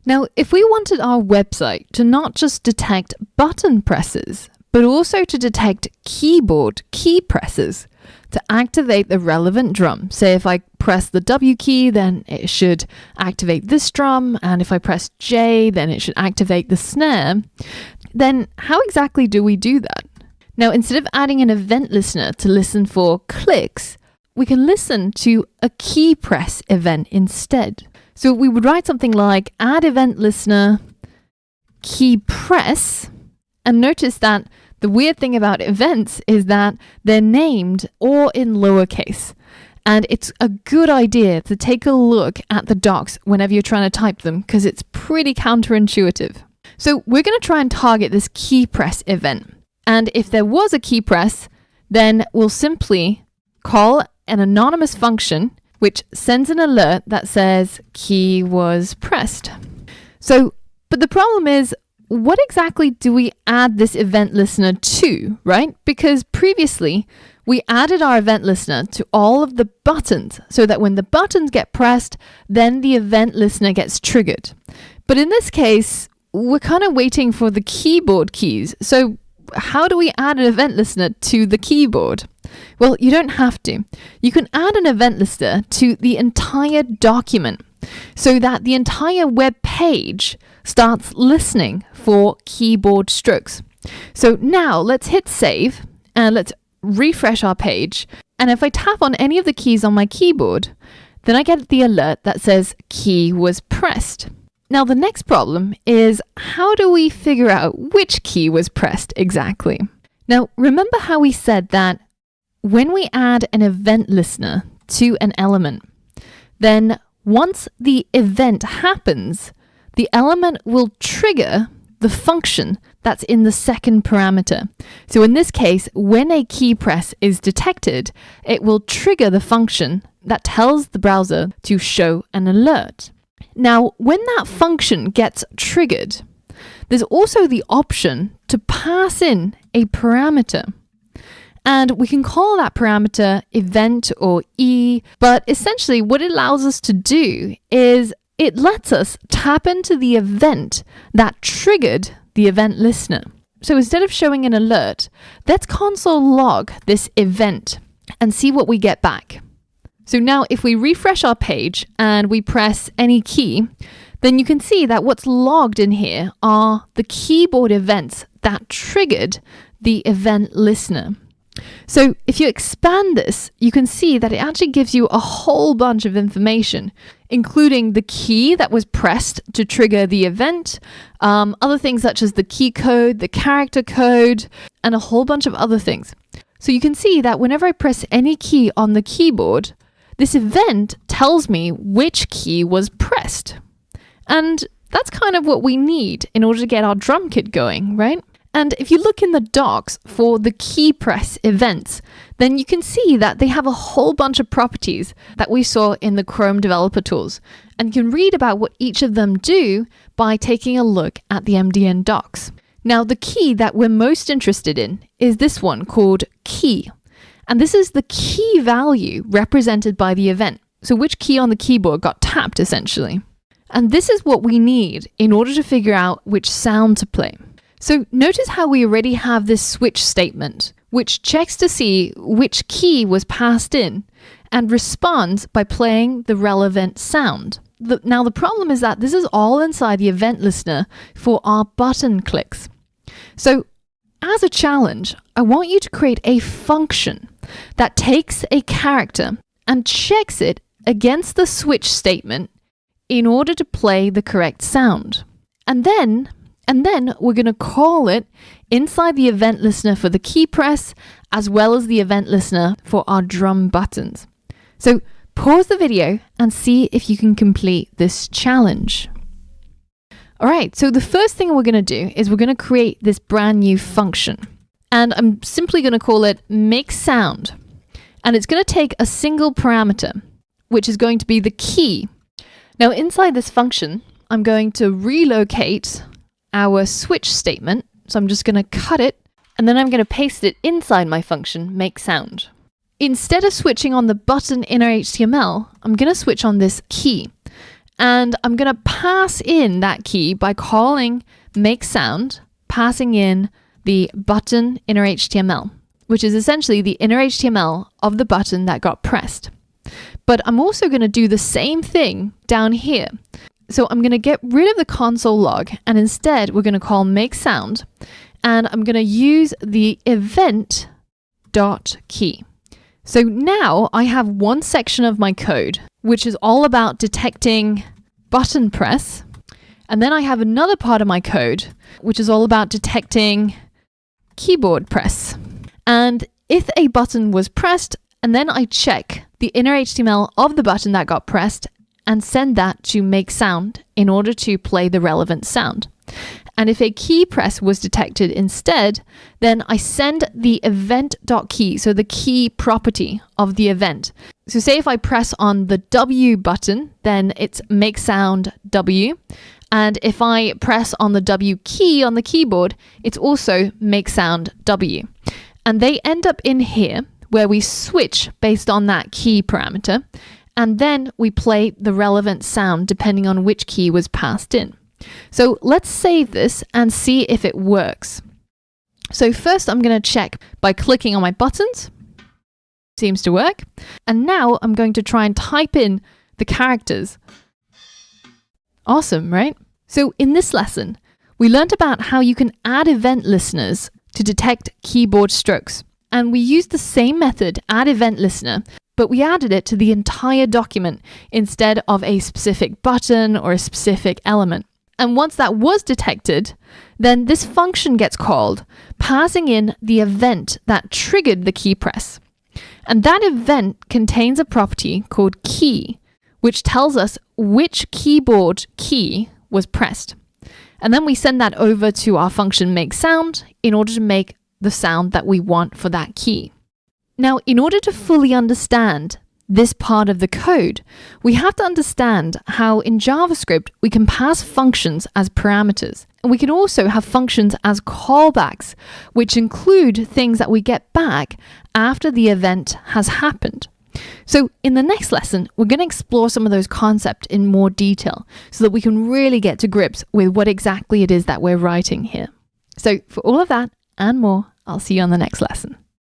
Now, if we wanted our website to not just detect button presses, but also to detect keyboard key presses to activate the relevant drum. Say if I press the W key, then it should activate this drum, and if I press J, then it should activate the snare. Then how exactly do we do that? Now, instead of adding an event listener to listen for clicks, we can listen to a key press event instead. So we would write something like addEventListener key press, and notice that the weird thing about events is that they're named all in lowercase. And it's a good idea to take a look at the docs whenever you're trying to type them, because it's pretty counterintuitive. So we're going to try and target this key press event. And if there was a key press, then we'll simply call an anonymous function which sends an alert that says key was pressed. So, but the problem is, what exactly do we add this event listener to, right? Because previously we added our event listener to all of the buttons so that when the buttons get pressed, then the event listener gets triggered. But in this case, we're kind of waiting for the keyboard keys. So how do we add an event listener to the keyboard? Well, you don't have to. You can add an event listener to the entire document so that the entire web page starts listening for keyboard strokes. So now let's hit save and let's refresh our page. And if I tap on any of the keys on my keyboard, then I get the alert that says key was pressed. Now the next problem is, how do we figure out which key was pressed exactly? Now remember how we said that when we add an event listener to an element, then once the event happens, the element will trigger the function that's in the second parameter. So in this case, when a key press is detected, it will trigger the function that tells the browser to show an alert. Now, when that function gets triggered, there's also the option to pass in a parameter. And we can call that parameter event or E, but essentially what it allows us to do is it lets us tap into the event that triggered the event listener. So instead of showing an alert, let's console log this event and see what we get back. So now if we refresh our page and we press any key, then you can see that what's logged in here are the keyboard events that triggered the event listener. So if you expand this, you can see that it actually gives you a whole bunch of information, including the key that was pressed to trigger the event, other things such as the key code, the character code, and a whole bunch of other things. So you can see that whenever I press any key on the keyboard, this event tells me which key was pressed. And that's kind of what we need in order to get our drum kit going, right? And if you look in the docs for the key press events, then you can see that they have a whole bunch of properties that we saw in the Chrome developer tools. And you can read about what each of them do by taking a look at the MDN docs. Now, the key that we're most interested in is this one called key. And this is the key value represented by the event. So which key on the keyboard got tapped, essentially. And this is what we need in order to figure out which sound to play. So notice how we already have this switch statement, which checks to see which key was passed in and responds by playing the relevant sound. Now the problem is that this is all inside the event listener for our button clicks. So as a challenge, I want you to create a function that takes a character and checks it against the switch statement in order to play the correct sound. And then we're going to call it inside the event listener for the key press, as well as the event listener for our drum buttons. So pause the video and see if you can complete this challenge. All right, so the first thing we're going to do is we're going to create this brand new function. And I'm simply going to call it make sound. And it's going to take a single parameter, which is going to be the key. Now inside this function, I'm going to relocate our switch statement. So I'm just going to cut it, and then I'm going to paste it inside my function, make sound. Instead of switching on the button inner HTML, I'm going to switch on this key. And I'm going to pass in that key by calling makeSound, passing in the button inner HTML, which is essentially the inner HTML of the button that got pressed. But I'm also going to do the same thing down here. So I'm going to get rid of the console log, and instead we're going to call makeSound, and I'm going to use the event.key. So now I have one section of my code, which is all about detecting button press. And then I have another part of my code, which is all about detecting keyboard press. And if a button was pressed, and then I check the inner HTML of the button that got pressed and send that to makeSound in order to play the relevant sound. And if a key press was detected instead, then I send the event.key, so the key property of the event. So say if I press on the W button, then it's makeSound W. And if I press on the W key on the keyboard, it's also makeSound W. And they end up in here where we switch based on that key parameter. And then we play the relevant sound depending on which key was passed in. So let's save this and see if it works. So first I'm going to check by clicking on my buttons. Seems to work. And now I'm going to try and type in the characters. Awesome, right? So in this lesson, we learned about how you can add event listeners to detect keyboard strokes. And we used the same method, addEventListener, but we added it to the entire document instead of a specific button or a specific element. And once that was detected, then this function gets called, passing in the event that triggered the key press. And that event contains a property called key, which tells us which keyboard key was pressed. And then we send that over to our function makeSound in order to make the sound that we want for that key. Now, in order to fully understand this part of the code, we have to understand how in JavaScript we can pass functions as parameters. And we can also have functions as callbacks, which include things that we get back after the event has happened. So in the next lesson, we're going to explore some of those concepts in more detail so that we can really get to grips with what exactly it is that we're writing here. So for all of that and more, I'll see you on the next lesson.